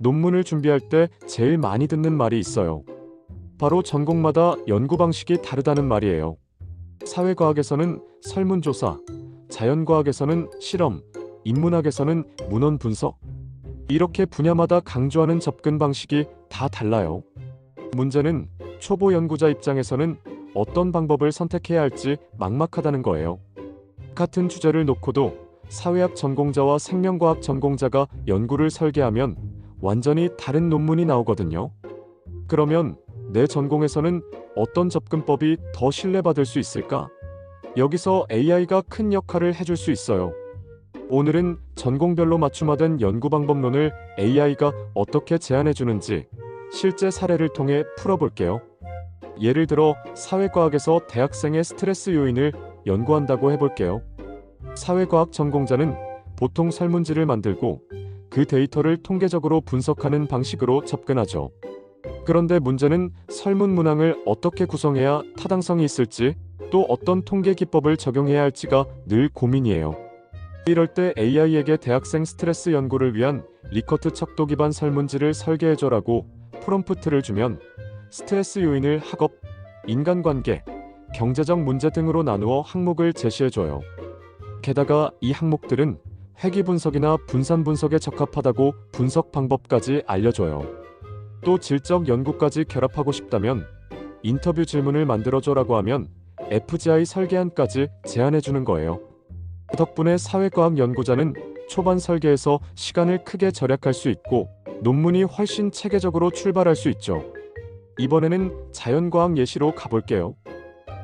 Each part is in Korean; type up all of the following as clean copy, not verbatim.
논문을 준비할 때 제일 많이 듣는 말이 있어요. 바로 전공마다 연구 방식이 다르다는 말이에요. 사회과학에서는 설문조사, 자연과학에서는 실험, 인문학에서는 문헌 분석. 이렇게 분야마다 강조하는 접근 방식이 다 달라요. 문제는 초보 연구자 입장에서는 어떤 방법을 선택해야 할지 막막하다는 거예요. 같은 주제를 놓고도 사회학 전공자와 생명과학 전공자가 연구를 설계하면 완전히 다른 논문이 나오거든요. 그러면 내 전공에서는 어떤 접근법이 더 신뢰받을 수 있을까? 여기서 AI가 큰 역할을 해줄 수 있어요. 오늘은 전공별로 맞춤화된 연구 방법론을 AI가 어떻게 제안해주는지 실제 사례를 통해 풀어볼게요. 예를 들어 사회과학에서 대학생의 스트레스 요인을 연구한다고 해볼게요. 사회과학 전공자는 보통 설문지를 만들고 그 데이터를 통계적으로 분석하는 방식으로 접근하죠. 그런데 문제는 설문 문항을 어떻게 구성해야 타당성이 있을지, 또 어떤 통계 기법을 적용해야 할지가 늘 고민이에요. 이럴 때 AI에게 대학생 스트레스 연구를 위한 리커트 척도 기반 설문지를 설계해줘라고 프롬프트를 주면 스트레스 요인을 학업, 인간관계, 경제적 문제 등으로 나누어 항목을 제시해줘요. 게다가 이 항목들은 회귀 분석이나 분산 분석에 적합하다고 분석 방법까지 알려줘요. 또 질적 연구까지 결합하고 싶다면 인터뷰 질문을 만들어줘라고 하면 FGI 설계안까지 제안해주는 거예요. 덕분에 사회과학 연구자는 초반 설계에서 시간을 크게 절약할 수 있고 논문이 훨씬 체계적으로 출발할 수 있죠. 이번에는 자연과학 예시로 가볼게요.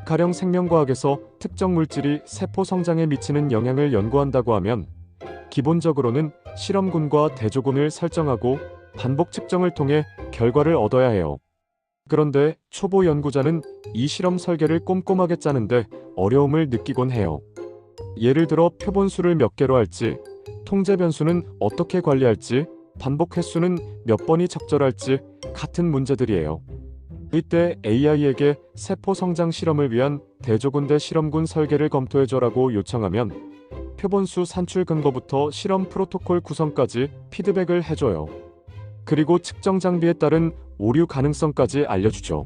가령 생명과학에서 특정 물질이 세포 성장에 미치는 영향을 연구한다고 하면 기본적으로는 실험군과 대조군을 설정하고 반복 측정을 통해 결과를 얻어야 해요. 그런데 초보 연구자는 이 실험 설계를 꼼꼼하게 짜는데 어려움을 느끼곤 해요. 예를 들어 표본수를 몇 개로 할지, 통제 변수는 어떻게 관리할지, 반복 횟수는 몇 번이 적절할지 같은 문제들이에요. 이때 AI에게 세포 성장 실험을 위한 대조군 대 실험군 설계를 검토해줘라고 요청하면 표본수 산출 근거부터 실험 프로토콜 구성까지 피드백을 해줘요. 그리고 측정 장비에 따른 오류 가능성까지 알려주죠.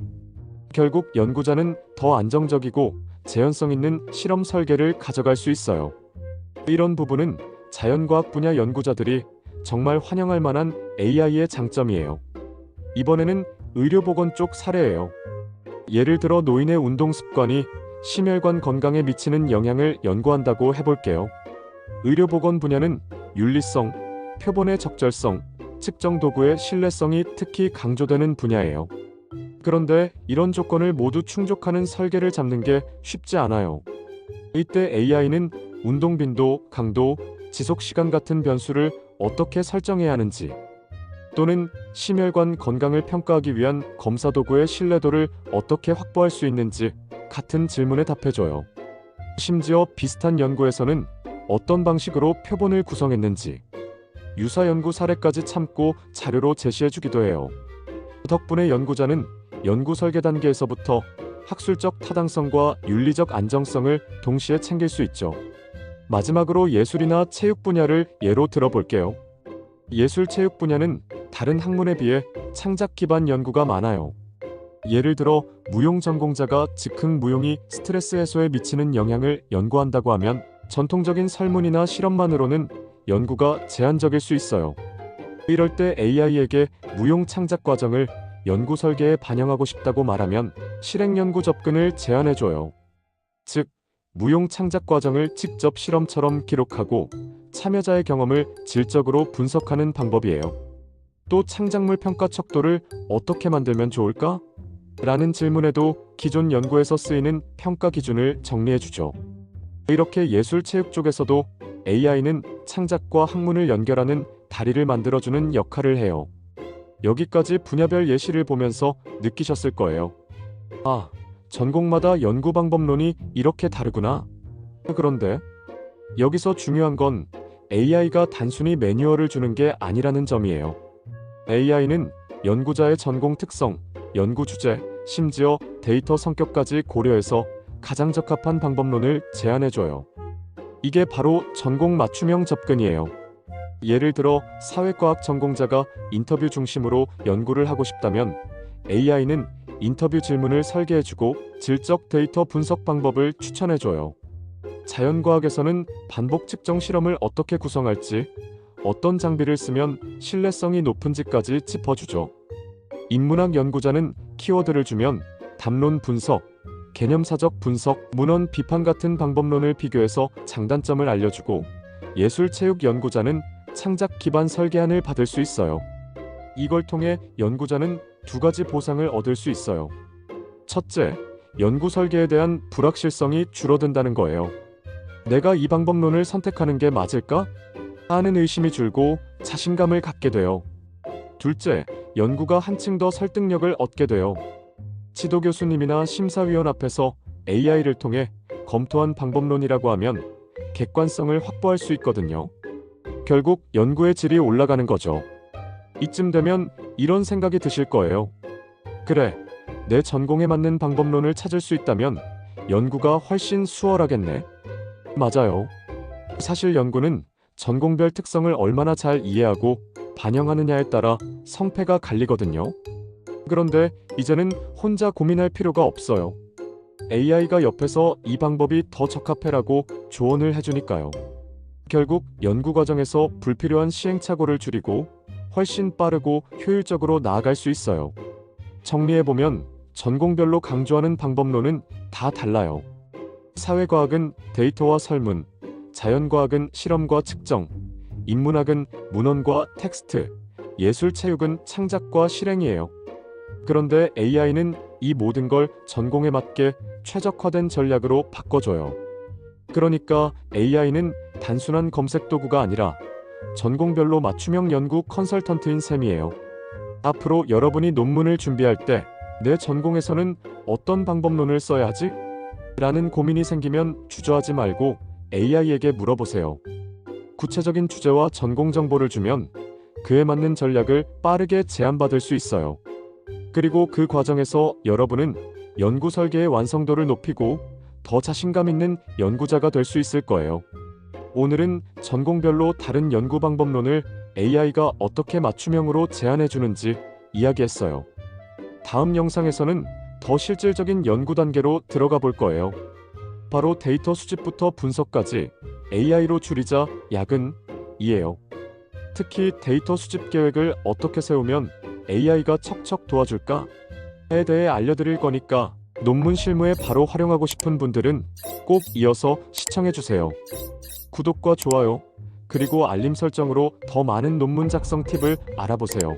결국 연구자는 더 안정적이고 재현성 있는 실험 설계를 가져갈 수 있어요. 이런 부분은 자연과학 분야 연구자들이 정말 환영할 만한 AI의 장점이에요. 이번에는 의료보건 쪽 사례예요. 예를 들어 노인의 운동 습관이 심혈관 건강에 미치는 영향을 연구한다고 해볼게요. 의료보건 분야는 윤리성, 표본의 적절성, 측정 도구의 신뢰성이 특히 강조되는 분야예요. 그런데 이런 조건을 모두 충족하는 설계를 잡는 게 쉽지 않아요. 이때 AI는 운동 빈도, 강도, 지속 시간 같은 변수를 어떻게 설정해야 하는지, 또는 심혈관 건강을 평가하기 위한 검사 도구의 신뢰도를 어떻게 확보할 수 있는지 같은 질문에 답해줘요. 심지어 비슷한 연구에서는 어떤 방식으로 표본을 구성했는지 유사 연구 사례까지 참고 자료로 제시해주기도 해요. 덕분에 연구자는 연구 설계 단계에서부터 학술적 타당성과 윤리적 안정성을 동시에 챙길 수 있죠. 마지막으로 예술이나 체육 분야를 예로 들어볼게요. 예술 체육 분야는 다른 학문에 비해 창작 기반 연구가 많아요. 예를 들어 무용 전공자가 즉흥 무용이 스트레스 해소에 미치는 영향을 연구한다고 하면 전통적인 설문이나 실험만으로는 연구가 제한적일 수 있어요. 이럴 때 AI에게 무용 창작 과정을 연구 설계에 반영하고 싶다고 말하면 실행 연구 접근을 제안해줘요. 즉, 무용 창작 과정을 직접 실험처럼 기록하고 참여자의 경험을 질적으로 분석하는 방법이에요. 또 창작물 평가 척도를 어떻게 만들면 좋을까? 라는 질문에도 기존 연구에서 쓰이는 평가 기준을 정리해주죠. 이렇게 예술 체육 쪽에서도 AI는 창작과 학문을 연결하는 다리를 만들어주는 역할을 해요. 여기까지 분야별 예시를 보면서 느끼셨을 거예요. 아, 전공마다 연구 방법론이 이렇게 다르구나. 그런데 여기서 중요한 건 AI가 단순히 매뉴얼을 주는 게 아니라는 점이에요. AI는 연구자의 전공 특성, 연구 주제, 심지어 데이터 성격까지 고려해서 가장 적합한 방법론을 제안해줘요. 이게 바로 전공 맞춤형 접근이에요. 예를 들어 사회과학 전공자가 인터뷰 중심으로 연구를 하고 싶다면 AI는 인터뷰 질문을 설계해주고 질적 데이터 분석 방법을 추천해줘요. 자연과학에서는 반복 측정 실험을 어떻게 구성할지, 어떤 장비를 쓰면 신뢰성이 높은지까지 짚어주죠. 인문학 연구자는 키워드를 주면 담론 분석, 개념사적 분석, 문헌 비판 같은 방법론을 비교해서 장단점을 알려주고, 예술체육 연구자는 창작 기반 설계안을 받을 수 있어요. 이걸 통해 연구자는 두 가지 보상을 얻을 수 있어요. 첫째, 연구 설계에 대한 불확실성이 줄어든다는 거예요. 내가 이 방법론을 선택하는 게 맞을까? 하는 의심이 줄고 자신감을 갖게 돼요. 둘째, 연구가 한층 더 설득력을 얻게 돼요. 지도 교수님이나 심사위원 앞에서 AI를 통해 검토한 방법론이라고 하면 객관성을 확보할 수 있거든요. 결국 연구의 질이 올라가는 거죠. 이쯤 되면 이런 생각이 드실 거예요. 그래, 내 전공에 맞는 방법론을 찾을 수 있다면 연구가 훨씬 수월하겠네. 맞아요. 사실 연구는 전공별 특성을 얼마나 잘 이해하고 반영하느냐에 따라 성패가 갈리거든요. 그런데 이제는 혼자 고민할 필요가 없어요. AI가 옆에서 이 방법이 더 적합해라고 조언을 해주니까요. 결국 연구 과정에서 불필요한 시행착오를 줄이고 훨씬 빠르고 효율적으로 나아갈 수 있어요. 정리해보면 전공별로 강조하는 방법론은 다 달라요. 사회과학은 데이터와 설문, 자연과학은 실험과 측정, 인문학은 문헌과 텍스트, 예술체육은 창작과 실행이에요. 그런데 AI는 이 모든 걸 전공에 맞게 최적화된 전략으로 바꿔줘요. 그러니까 AI는 단순한 검색 도구가 아니라 전공별로 맞춤형 연구 컨설턴트인 셈이에요. 앞으로 여러분이 논문을 준비할 때 내 전공에서는 어떤 방법론을 써야 하지? 라는 고민이 생기면 주저하지 말고 AI에게 물어보세요. 구체적인 주제와 전공 정보를 주면 그에 맞는 전략을 빠르게 제안받을 수 있어요. 그리고 그 과정에서 여러분은 연구 설계의 완성도를 높이고 더 자신감 있는 연구자가 될 수 있을 거예요. 오늘은 전공별로 다른 연구 방법론을 AI가 어떻게 맞춤형으로 제안해 주는지 이야기했어요. 다음 영상에서는 더 실질적인 연구 단계로 들어가 볼 거예요. 바로 데이터 수집부터 분석까지 AI로 줄이자 야근이에요. 특히 데이터 수집 계획을 어떻게 세우면 AI가 척척 도와줄까에 대해 알려드릴 거니까 논문 실무에 바로 활용하고 싶은 분들은 꼭 이어서 시청해주세요. 구독과 좋아요, 그리고 알림 설정으로 더 많은 논문 작성 팁을 알아보세요.